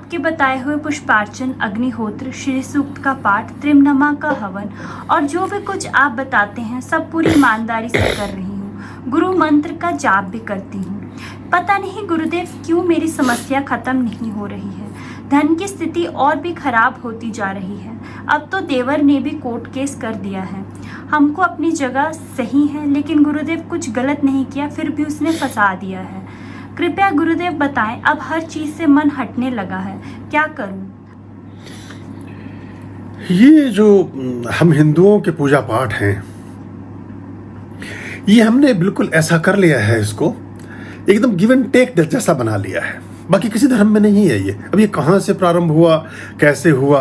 आपके बताए हुए पुष्पार्चन, अग्निहोत्र, श्री सूक्त का पाठ, त्रिमनमा का हवन और जो भी कुछ आप बताते हैं सब पूरी ईमानदारी से कर रही हूँ। गुरु मंत्र का जाप भी करती हूँ। पता नहीं गुरुदेव क्यों मेरी समस्या खत्म नहीं हो रही है। धन की स्थिति और भी खराब होती जा रही है। अब तो देवर ने भी कोर्ट केस कर दिया है। हमको अपनी जगह सही है, लेकिन गुरुदेव कुछ गलत नहीं किया फिर भी उसने फंसा दिया है। कृपया गुरुदेव बताएं, अब हर चीज से मन हटने लगा है, क्या करूं? ये जो हम हिंदुओं के पूजा पाठ हैं, ये हमने बिल्कुल ऐसा कर लिया है, इसको एकदम गिव एंड टेक जैसा बना लिया है। बाकी किसी धर्म में नहीं है ये। अब ये कहाँ से प्रारंभ हुआ, कैसे हुआ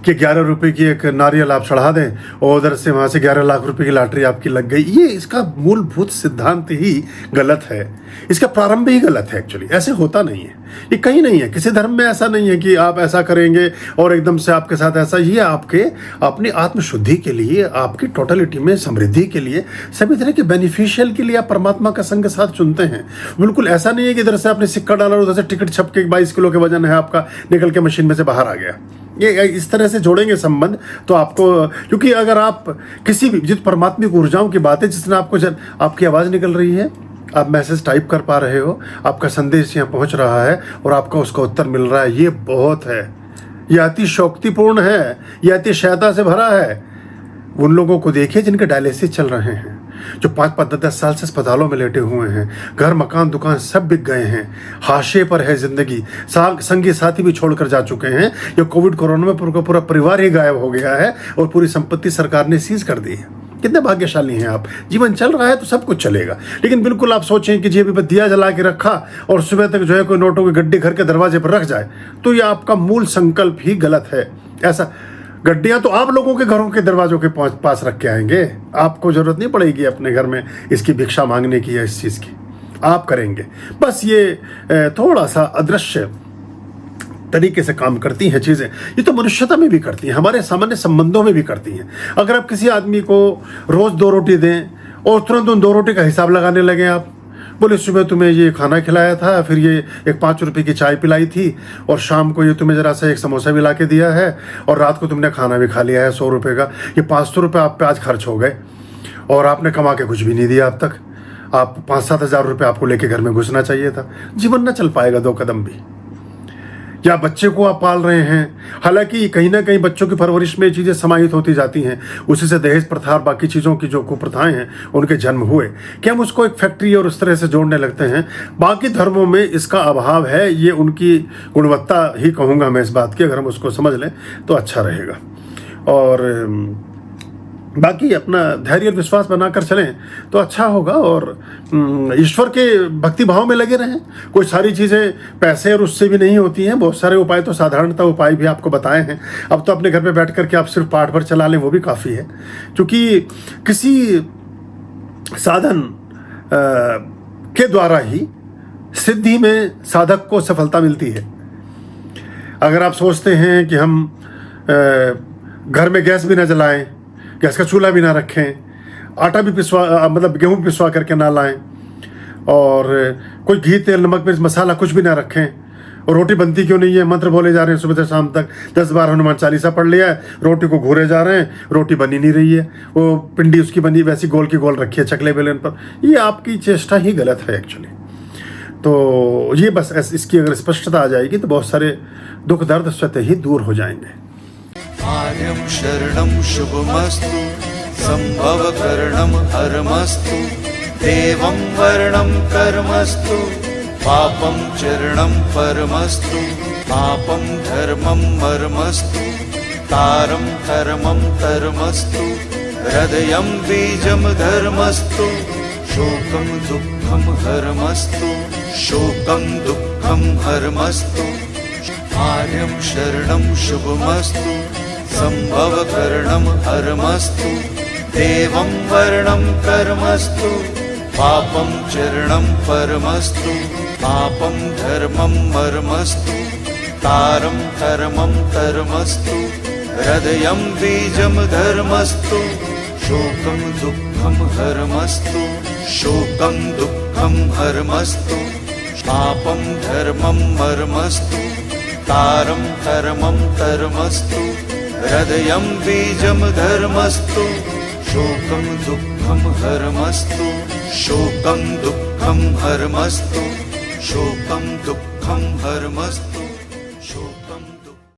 कि 11 रुपए की एक नारियल आप चढ़ा दें और उधर से वहाँ से 11 लाख रुपए की लॉटरी आपकी लग गई। ये इसका मूलभूत सिद्धांत ही गलत है, इसका प्रारंभ ही गलत है। एक्चुअली ऐसे होता नहीं है, ये कहीं नहीं है, किसी धर्म में ऐसा नहीं है कि आप ऐसा करेंगे और एकदम से आपके साथ ऐसा। ये आपके अपनी आत्मशुद्धि के लिए, आपकी टोटलिटी में समृद्धि के लिए, सभी तरह के बेनिफिशियल के लिए आप परमात्मा का संग साथ चुनते हैं। बिल्कुल ऐसा नहीं है कि इधर से आपने सिक्का डाला और उधर से टिकट छप के 22 किलो के वजन है आपका निकल के मशीन में से बाहर आ गया। ये इस तरह से जोड़ेंगे संबंध तो आपको, क्योंकि अगर आप किसी भी जिस परमात्मिक ऊर्जाओं की बात है, जिसने आपको आपकी आवाज़ निकल रही है, आप मैसेज टाइप कर पा रहे हो, आपका संदेश यहाँ पहुँच रहा है और आपका उसका उत्तर मिल रहा है, ये बहुत है। ये अति शोक्तिपूर्ण है, ये अति क्षमता से भरा है। उन लोगों को देखिए जिनके डायलिसिस चल रहे हैं, जो 5-10 साल से अस्पतालों में लेटे हुए हैं, घर मकान दुकान सब बिक गए हैं, हाशिए पर है जिंदगी, संगी साथी भी छोड़कर जा चुके हैं। ये कोविड कोरोना में पूरा परिवार ही गायब हो गया है और पूरी संपत्ति सरकार ने सीज कर दी है। कितने भाग्यशाली हैं आप। जीवन चल रहा है तो सब कुछ चलेगा, लेकिन बिल्कुल आप सोचें कि जी अभी दिया जला के रखा और सुबह तक जो है कोई नोटों की गड्डी घर के दरवाजे पर रख जाए, तो ये आपका मूल संकल्प ही गलत है। ऐसा गड्डियां तो आप लोगों के घरों के दरवाजों के पास रख के आएंगे, आपको जरूरत नहीं पड़ेगी अपने घर में इसकी भिक्षा मांगने की या इस चीज़ की, आप करेंगे। बस ये थोड़ा सा अदृश्य तरीके से काम करती हैं चीज़ें। ये तो मनुष्यता में भी करती हैं, हमारे सामान्य संबंधों में भी करती हैं। अगर आप किसी आदमी को रोज़ 2 रोटी दें और तुरंत उन 2 रोटी का हिसाब लगाने लगे, आप बोले सुबह तुम्हें ये खाना खिलाया था, फिर ये एक 5 रुपए की चाय पिलाई थी और शाम को ये तुम्हें ज़रा सा एक समोसा भी ला के दिया है और रात को तुमने खाना भी खा लिया है 100 रुपये का, ये 500 रुपये आप पे आज खर्च हो गए और आपने कमा के कुछ भी नहीं दिया अब तक। आप 5-7 हज़ार रुपये आपको लेके घर में घुसना चाहिए था। जीवन ना चल पाएगा 2 कदम भी। या बच्चे को आप पाल रहे हैं, हालांकि कहीं ना कहीं बच्चों की परवरिश में चीज़ें समाहित होती जाती हैं, उसी से दहेज प्रथा और बाकी चीज़ों की जो कुप्रथाएं हैं उनके जन्म हुए कि हम उसको एक फैक्ट्री और उस तरह से जोड़ने लगते हैं। बाकी धर्मों में इसका अभाव है, ये उनकी गुणवत्ता ही कहूँगा मैं इस बात की, अगर हम उसको समझ लें तो अच्छा रहेगा। और बाकी अपना धैर्य और विश्वास बनाकर चलें तो अच्छा होगा और ईश्वर के भक्ति भाव में लगे रहें। कोई सारी चीज़ें पैसे और उससे भी नहीं होती हैं, बहुत सारे उपाय तो साधारणतः उपाय भी आपको बताए हैं। अब तो अपने घर पे बैठ कर के आप सिर्फ पाठ भर चला लें वो भी काफ़ी है, क्योंकि किसी साधन के द्वारा ही सिद्धि में साधक को सफलता मिलती है। अगर आप सोचते हैं कि हम घर में गैस भी ना जलाएं, गैस का चूल्हा भी ना रखें, आटा भी पिसवा मतलब गेहूँ भी पिसवा करके ना लाएं और कोई घी तेल नमक मिर्च मसाला कुछ भी ना रखें, और रोटी बनती क्यों नहीं है, मंत्र बोले जा रहे हैं सुबह से शाम तक, 10 बार हनुमान चालीसा पढ़ लिया है, रोटी को घूरे जा रहे हैं, रोटी बनी नहीं रही है, वो पिंडी उसकी बनी वैसी गोल की गोल रखी है चकले बेलन पर। ये आपकी चेष्टा ही गलत है एक्चुअली। तो ये बस इसकी अगर स्पष्टता आ जाएगी तो बहुत सारे दुख दर्द स्वतः ही दूर हो जाएंगे। आर्यं शरणं शुभमस्तु, संभवकरणं हरमस्तु, देवं वर्णं कर्मस्तु, पापं चरणं परमस्तु, पापं धर्मं मर्मस्तु, तारं धर्मं धर्मस्तु, हृदयं बीजं धर्मस्तु, शोकं दुःखं हरमस्तु, शोकं दुःखं हरमस्तु। आर्यं शरणं शुभमस्तु, संभवकरणं हरमस्तु, देवं वर्णं कर्मस्तु, पापं चरणं परमस्तु, पापं धर्मं मर्मस्तु, तारं धर्मं धर्मस्तु, हृदयं बीजं धर्मस्तु, शोकं दुःखं हरमस्तु, शोकं दुःखं हरमस्तु, पापं धर्मं मर्मस्तु, सारं धर्मं कर्मस्तु हृदयं बीजं धर्मस्तु शोकं दुःखं हरमस्तु शोकं दुःखं हरमस्तु शोकं दुःखं हरमस्तु